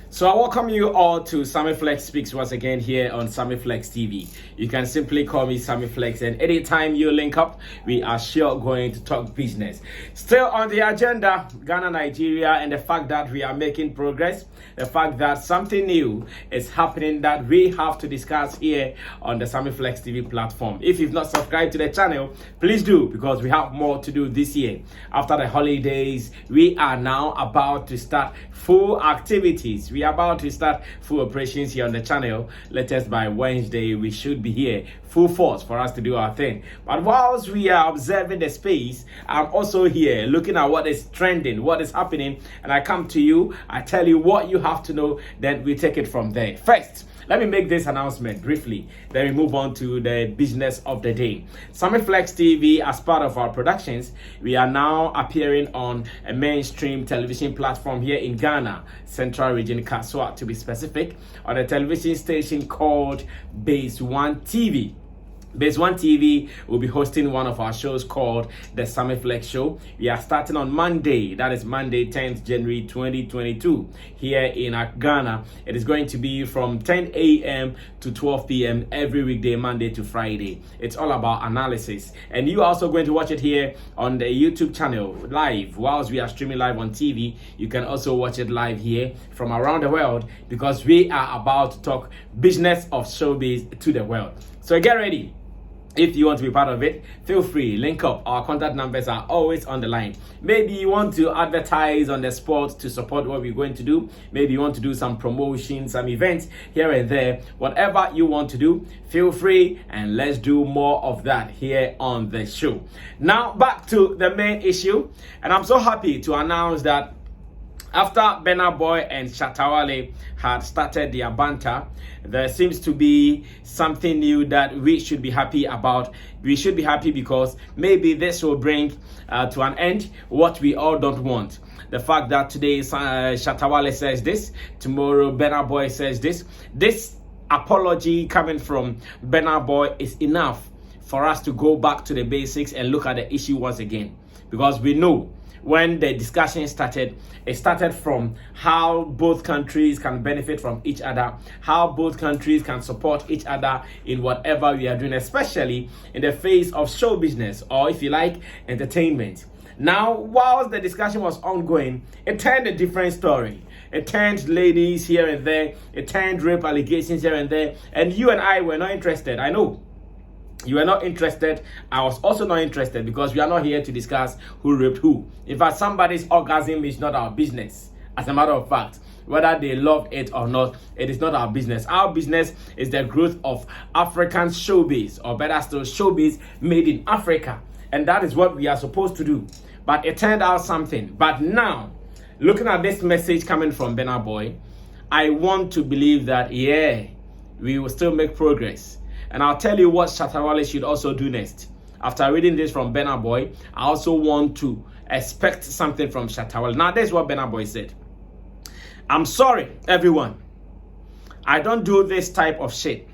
So I welcome you all to Sammy Flex Speaks once again here on Sammy Flex TV. You can simply call me Sammy Flex, and anytime you link up, we are sure going to talk business. Still on the agenda, Ghana, Nigeria, and the fact that we are making progress, the fact that something new is happening that we have to discuss here on the Sammy Flex TV platform. If you've not subscribed to the channel, please do, because we have more to do this year. After the holidays, we are now about to start full activities. We are about to start full operations here on the channel. Latest by Wednesday, we should be here full force for us to do our thing. But whilst we are observing the space, I'm also here looking at what is trending, what is happening, and I come to you, I tell you what you have to know, then we take it from there. First, let me make this announcement briefly, then we move on to the business of the day. Sammy Flex TV, as part of our productions, we are now appearing on a mainstream television platform here in Ghana, Central Region, Kaswa to be specific, on a television station called Base One TV. Base One TV will be hosting one of our shows called The Sammy Flex Show. We are starting on Monday, that is Monday 10th January 2022 here in Ghana. It is going to be from 10 a.m. to 12 p.m. every weekday, Monday to Friday. It's all about analysis, and you are also going to watch it here on the YouTube channel live. Whilst we are streaming live on TV, you can also watch it live here from around the world, because we are about to talk business of showbiz to the world. So get ready. If you want to be part of it, feel free, link up. Our contact numbers are always on the line. Maybe you want to advertise on the spot to support what we're going to do. Maybe you want to do some promotion, some events here and there. Whatever you want to do, feel free, and let's do more of that here on the show. Now, back to the main issue, and I'm so happy to announce that after Burna Boy and Shatta Wale had started their banter, there seems to be something new that we should be happy about. We should be happy because maybe this will bring to an end what we all don't want. The fact that today Shatta Wale says this, tomorrow Burna Boy says this. This apology coming from Burna Boy is enough for us to go back to the basics and look at the issue once again. Because we know when the discussion started, it started from how both countries can benefit from each other, how both countries can support each other in whatever we are doing, especially in the face of show business, or if you like, entertainment. Now, whilst the discussion was ongoing, it turned a different story. It turned ladies here and there, it turned rape allegations here and there, and you and I were not interested. I know you are not interested. I was also not interested, because we are not here to discuss who raped who. In fact, somebody's orgasm is not our business. As a matter of fact, whether they love it or not, it is not our business. Our business is the growth of African showbiz, or better still, showbiz made in Africa. And that is what we are supposed to do. But it turned out something. But now, looking at this message coming from Burna Boy, I want to believe that, yeah, we will still make progress. And I'll tell you what Shatta Wale should also do next. After reading this from Burna Boy, I also want to expect something from Shatta Wale. Now, this is what Burna Boy said. I'm sorry, everyone. I don't do this type of shit.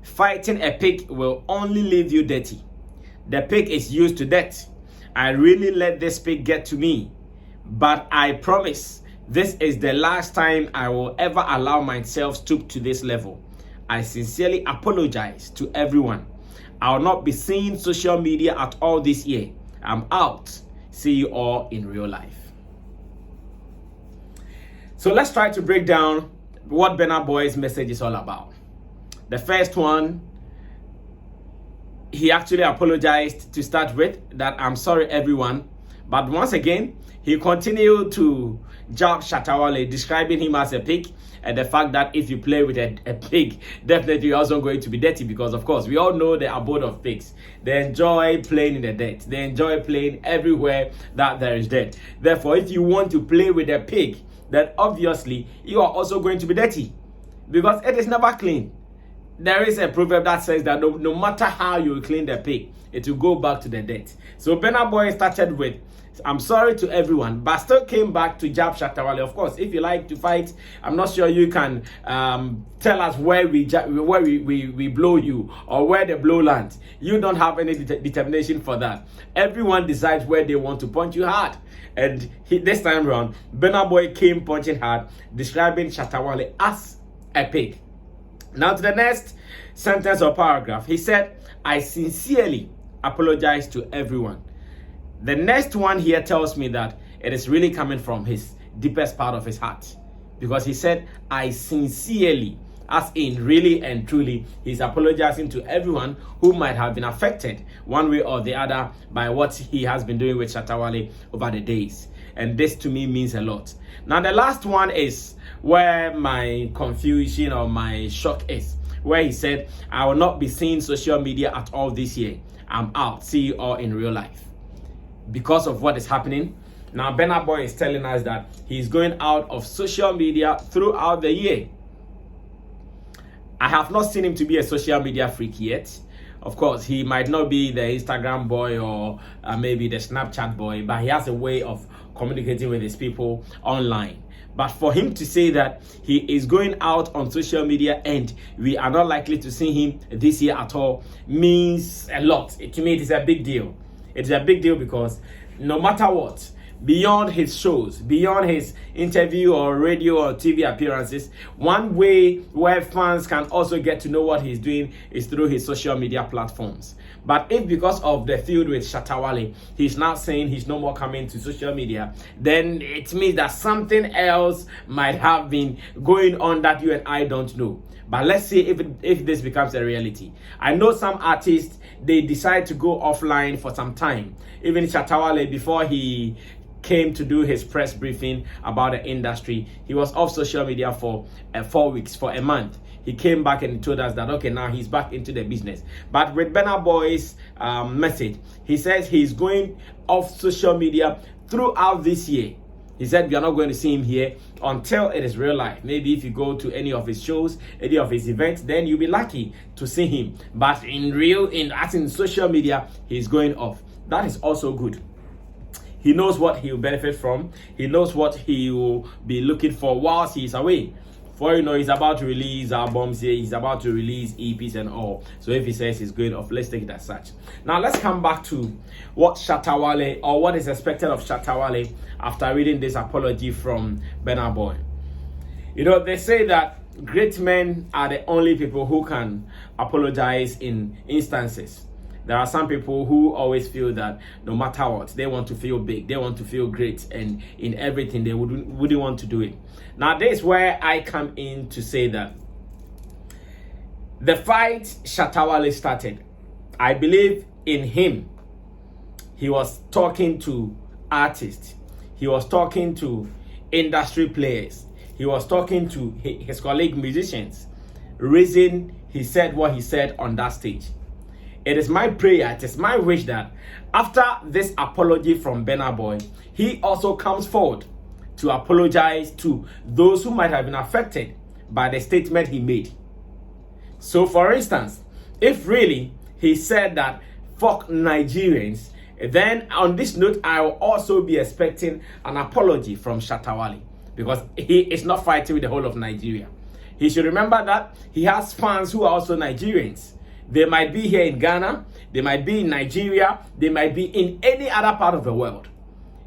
Fighting a pig will only leave you dirty. The pig is used to death. I really let this pig get to me. But I promise, this is the last time I will ever allow myself stoop to this level. I sincerely apologize to everyone. I will not be seeing social media at all this year. I'm out. See you all in real life. So let's try to break down what Burna Boy's message is all about. The first one, he actually apologized to start with, that I'm sorry everyone. But once again, he continued to jab Shatta Wale, describing him as a pig, and the fact that if you play with a pig, definitely you're also going to be dirty, because of course we all know the abode of pigs. They enjoy playing in the dirt. They enjoy playing everywhere that there is dirt. Therefore, if you want to play with a pig, then obviously you are also going to be dirty, because it is never clean. there is a proverb that says that no matter how you clean the pig, it will go back to the dirt. So Burna Boy started with, I'm sorry to everyone, but still came back to jab Shatta Wale. Of course, if you like to fight, I'm not sure you can tell us where we blow you or where the blow lands. You don't have any determination for that. Everyone decides where they want to punch you hard. And this time around, Burna Boy came punching hard, describing Shatta Wale as a pig. Now to the next sentence or paragraph. He said, I sincerely apologize to everyone. The next one here tells me that it is really coming from his deepest part of his heart. Because he said, I sincerely, as in really and truly, he's apologizing to everyone who might have been affected one way or the other by what he has been doing with Shatta Wale over the days. And this to me means a lot. Now the last one is where my confusion or my shock is. Where he said, I will not be seeing social media at all this year. I'm out. See you all in real life. Because of what is happening. Now Burna Boy is telling us that he's going out of social media throughout the year. I have not seen him to be a social media freak yet. Of course, he might not be the Instagram boy or maybe the Snapchat boy, but he has a way of communicating with his people online. But for him to say that he is going out on social media and we are not likely to see him this year at all means a lot. To me, it is a big deal. It's a big deal because no matter what, beyond his shows, beyond his interview or radio or TV appearances, one way where fans can also get to know what he's doing is through his social media platforms. But if because of the feud with Shatta Wale, he's now saying he's no more coming to social media, then it means that something else might have been going on that you and I don't know. But let's see if this becomes a reality. I know some artists, they decide to go offline for some time. Even Shatta Wale, before he came to do his press briefing about the industry, he was off social media for 4 weeks, for a month. He came back and he told us that, okay, now he's back into the business. But with Burna Boy's message, he says he's going off social media throughout this year. He said we are not going to see him here until it is real life. Maybe if you go to any of his shows, any of his events, then you'll be lucky to see him. But as in social media, he's going off. That is also good. He knows what he will benefit from. He knows what he will be looking for whilst he's away. For you know, he's about to release albums here. He's about to release EPs and all. So if he says he's going off, let's take it as such. Now let's come back to what Shatta Wale, or what is expected of Shatta Wale after reading this apology from Burna Boy. You know, they say that great men are the only people who can apologize in instances. There are some people who always feel that no matter what, they want to feel big, they want to feel great, and in everything they wouldn't want to do it. Now this is where I come in to say that the fight Shatta Wale started, I believe in him. He was talking to artists, he was talking to industry players, he was talking to his colleague musicians. Reason he said what he said on that stage. It is my prayer, it is my wish that after this apology from Burna Boy, he also comes forward to apologize to those who might have been affected by the statement he made. So for instance, if really he said that fuck Nigerians, then on this note, I will also be expecting an apology from Shatta Wale, because he is not fighting with the whole of Nigeria. He should remember that he has fans who are also Nigerians. They might be here in Ghana, they might be in Nigeria, they might be in any other part of the world.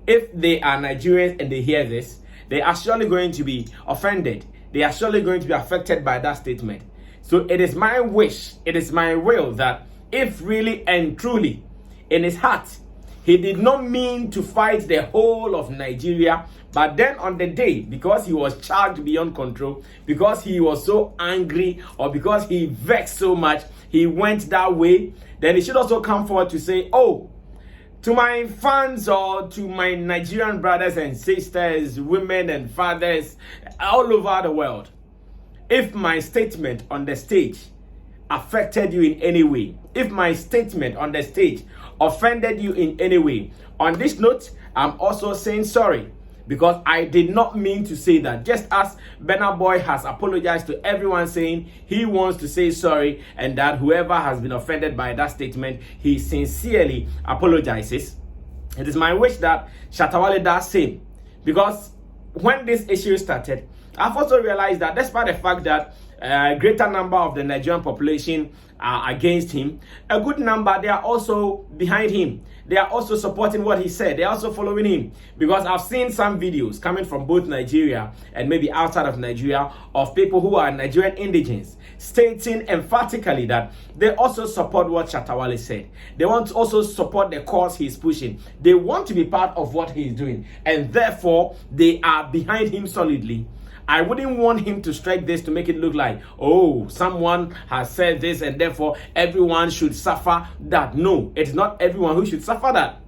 If they are Nigerians and they hear this, they are surely going to be offended. They are surely going to be affected by that statement. So it is my wish, it is my will that if really and truly in his heart, he did not mean to fight the whole of Nigeria, but then on the day, because he was charged beyond control, because he was so angry, or because he vexed so much, he went that way, then he should also come forward to say, oh, to my fans or to my Nigerian brothers and sisters, women and fathers all over the world, if my statement on the stage affected you in any way, if my statement on the stage offended you in any way, on this note, I'm also saying sorry. because I did not mean to say that. Just as Burna Boy has apologized to everyone saying he wants to say sorry and that whoever has been offended by that statement, he sincerely apologizes. It is my wish that Shatta Wale does same, because when this issue started, I've also realized that despite the fact that a greater number of the Nigerian population are against him, a good number, they are also behind him. They are also supporting what he said. They are also following him, because I've seen some videos coming from both Nigeria and maybe outside of Nigeria of people who are Nigerian indigents stating emphatically that they also support what Shatta Wale said. They want to also support the cause he's pushing. They want to be part of what he's doing, and therefore they are behind him solidly. I wouldn't want him to strike this to make it look like, oh, someone has said this and therefore everyone should suffer that. No, it's not everyone who should suffer that.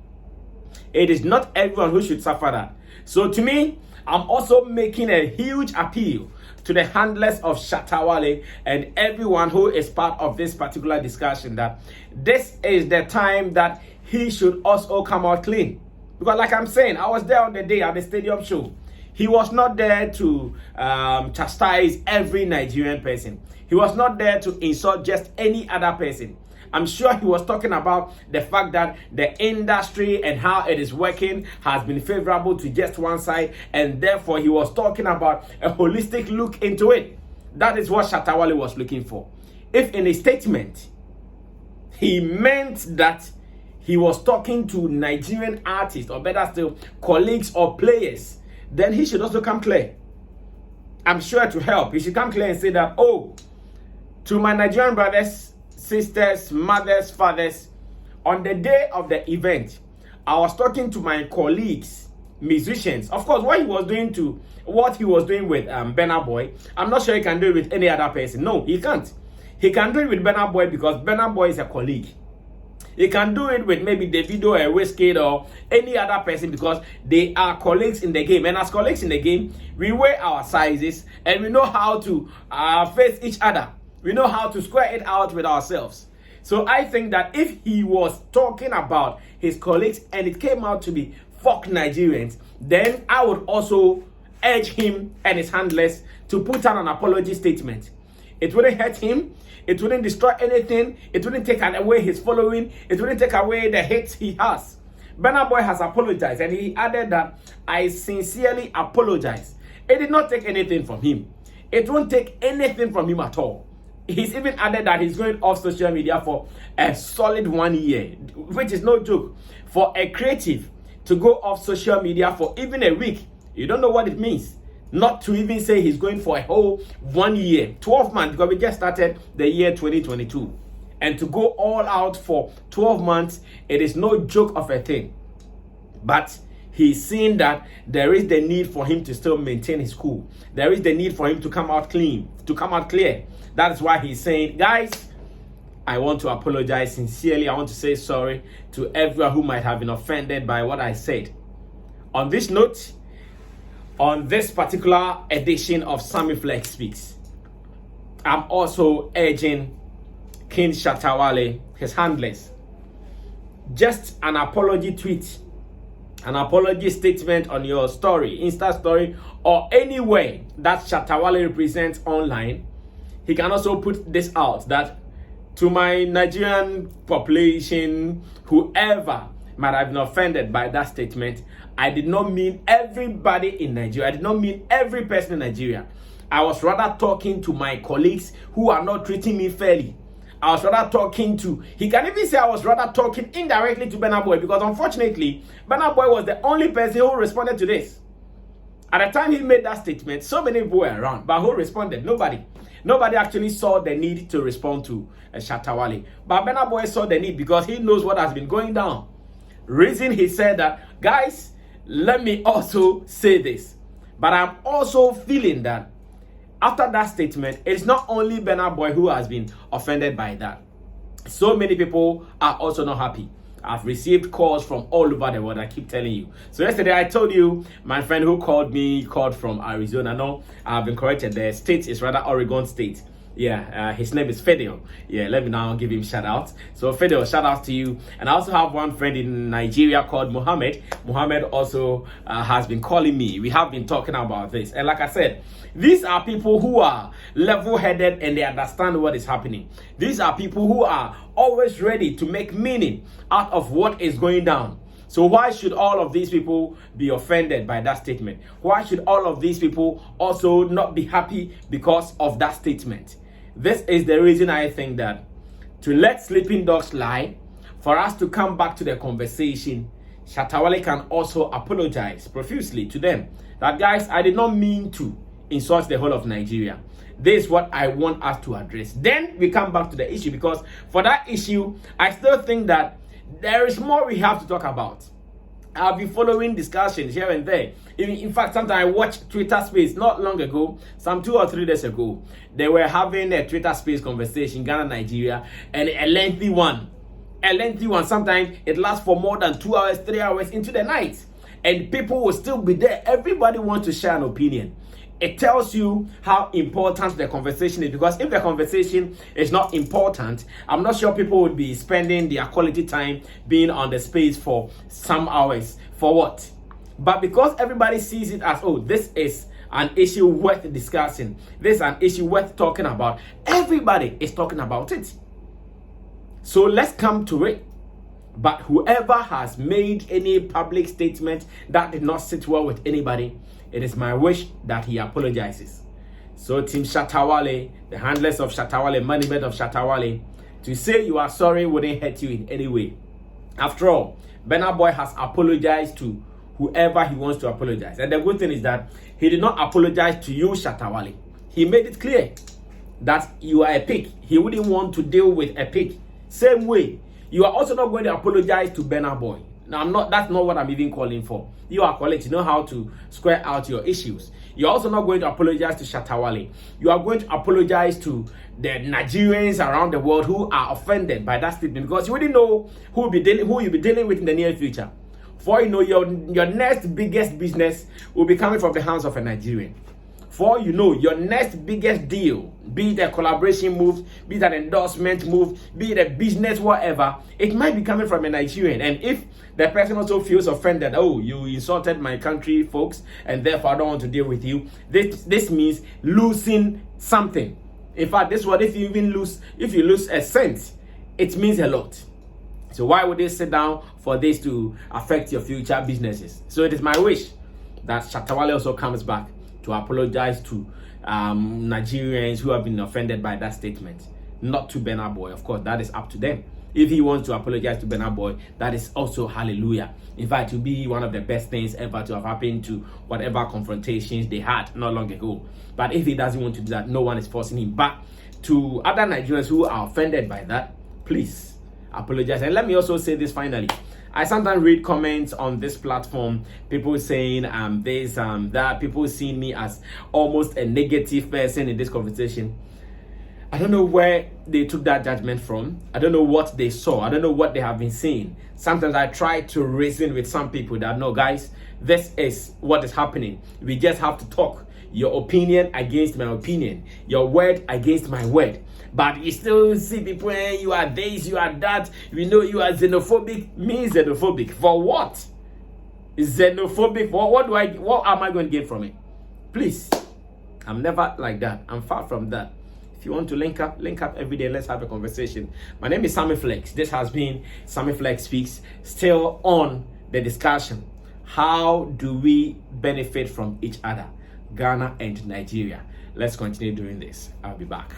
It is not everyone who should suffer that. So to me, I'm also making a huge appeal to the handlers of Shatta Wale and everyone who is part of this particular discussion that this is the time that he should also come out clean. Because like I'm saying, I was there on the day at the stadium show. He was not there to chastise every Nigerian person. He was not there to insult just any other person. I'm sure he was talking about the fact that the industry and how it is working has been favorable to just one side, and therefore he was talking about a holistic look into it. That is what Shatta Wale was looking for. If in a statement he meant that he was talking to Nigerian artists, or better still, colleagues or players, then he should also come clear. I'm sure to help. He should come clear and say that, oh, to my Nigerian brothers, sisters, mothers, fathers, on the day of the event, I was talking to my colleagues, musicians. Of course, what he was doing with Burna Boy, I'm not sure he can do it with any other person. No, he can't. He can do it with Burna Boy because Burna Boy is a colleague. He can do it with maybe Davido or Wizkid or any other person because they are colleagues in the game. And as colleagues in the game, we weigh our sizes and we know how to face each other. We know how to square it out with ourselves. So I think that if he was talking about his colleagues and it came out to be fuck Nigerians, then I would also urge him and his handlers to put out an apology statement. It wouldn't hurt him. It wouldn't destroy anything. It wouldn't take away his following. It wouldn't take away the hate he has. Burna Boy has apologized, and he added that I sincerely apologize. It did not take anything from him. It won't take anything from him at all. He's even added that he's going off social media for a solid 1 year, which is no joke. For a creative to go off social media for even a week, you don't know what it means. Not to even say he's going for a whole 1 year, 12 months, because we just started the year 2022. And to go all out for 12 months, it is no joke of a thing. But he's seeing that there is the need for him to still maintain his cool. There is the need for him to come out clean, to come out clear. That is why he's saying, guys, I want to apologize sincerely. I want to say sorry to everyone who might have been offended by what I said. On this note, on this particular edition of Sammy Flex Speaks, I'm also urging King Shatta Wale, his handlers, just an apology tweet, an apology statement on your story, Insta story, or anywhere that Shatta Wale represents online. He can also put this out that to my Nigerian population, whoever might have been offended by that statement, I did not mean everybody in Nigeria. I did not mean every person in Nigeria. I was rather talking to my colleagues who are not treating me fairly. I was rather talking to, he can even say I was rather talking indirectly to Burna Boy, because unfortunately, Burna Boy was the only person who responded to this. At the time he made that statement, so many people were around, but who responded? Nobody. Nobody actually saw the need to respond to Shatta Wale. But Burna Boy saw the need because he knows what has been going down. Reason he said that, guys, let me also say this. But I'm also feeling that after that statement, it's not only Burna Boy who has been offended by that. So many people are also not happy. I've received calls from all over the world, I keep telling you. So yesterday I told you, my friend who called me called from Arizona. No, I've been corrected. The state is rather Oregon State. Yeah, his name is Fidel. Yeah, let me now give him shout out. So Fidel, shout out to you. And I also have one friend in Nigeria called Mohammed. Mohammed also has been calling me. We have been talking about this. And like I said, these are people who are level-headed and they understand what is happening. These are people who are always ready to make meaning out of what is going down. So why should all of these people be offended by that statement? Why should all of these people also not be happy because of that statement? This is the reason I think that to let sleeping dogs lie, for us to come back to the conversation, Shatta Wale can also apologize profusely to them. That, guys, I did not mean to insult the whole of Nigeria. This is what I want us to address. Then we come back to the issue, because for that issue, I still think that there is more we have to talk about. I've been following discussions here and there. In fact, sometimes I watched Twitter Space not long ago, some 2 or 3 days ago. They were having a Twitter Space conversation, Ghana, Nigeria, and a lengthy one. A lengthy one. Sometimes it lasts for more than 2 hours, 3 hours into the night. And people will still be there. Everybody wants to share an opinion. It tells you how important the conversation is, because if the conversation is not important, I'm not sure people would be spending their quality time being on the space for some hours. For what? But because everybody sees it as, oh, this is an issue worth discussing, this is an issue worth talking about, everybody is talking about it. So let's come to it. But whoever has made any public statement that did not sit well with anybody, it is my wish that he apologizes. So Team Shatta Wale, the handlers of Shatta Wale, management of Shatta Wale, to say you are sorry wouldn't hurt you in any way. After all, Burna Boy has apologized to whoever he wants to apologize. And the good thing is that he did not apologize to you, Shatta Wale. He made it clear that you are a pig. He wouldn't want to deal with a pig. Same way, you are also not going to apologize to Burna Boy. Now, that's not what I'm even calling for. You are colleagues, you know how to square out your issues. You're also not going to apologize to Shatta Wale. You are going to apologize to the Nigerians around the world who are offended by that statement, because you already know who you'll be dealing with in the near future. For you know, your next biggest business will be coming from the hands of a Nigerian. For you know, your next biggest deal, be it a collaboration move, be it an endorsement move, be it a business, whatever, it might be coming from a Nigerian. And if the person also feels offended, oh, you insulted my country, folks, and therefore I don't want to deal with you, this means losing something. In fact, this one, if you lose a cent, it means a lot. So why would they sit down for this to affect your future businesses? So it is my wish that Shatta Wale also comes back to apologize to Nigerians who have been offended by that statement. Not to Burna Boy, of course, that is up to them. If he wants to apologize to Burna Boy, that is also hallelujah. In fact, it will be one of the best things ever to have happened to whatever confrontations they had not long ago. But if he doesn't want to do that, no one is forcing him. But to other Nigerians who are offended by that, please apologize. And let me also say this finally. I sometimes read comments on this platform, people saying this, that, people seeing me as almost a negative person in this conversation. I don't know where they took that judgment from. I don't know what they saw. I don't know what they have been seeing. Sometimes I try to reason with some people that, no, guys, this is what is happening. We just have to talk. Your opinion against my opinion. Your word against my word. But you still see people, you are this, you are that. We know you are xenophobic. Me xenophobic. For what? Xenophobic. What am I going to get from it? Please. I'm never like that. I'm far from that. If you want to link up every day. Let's have a conversation. My name is Sammy Flex. This has been Sammy Flex Speaks. Still on the discussion. How do we benefit from each other? Ghana and Nigeria. Let's continue doing this. I'll be back.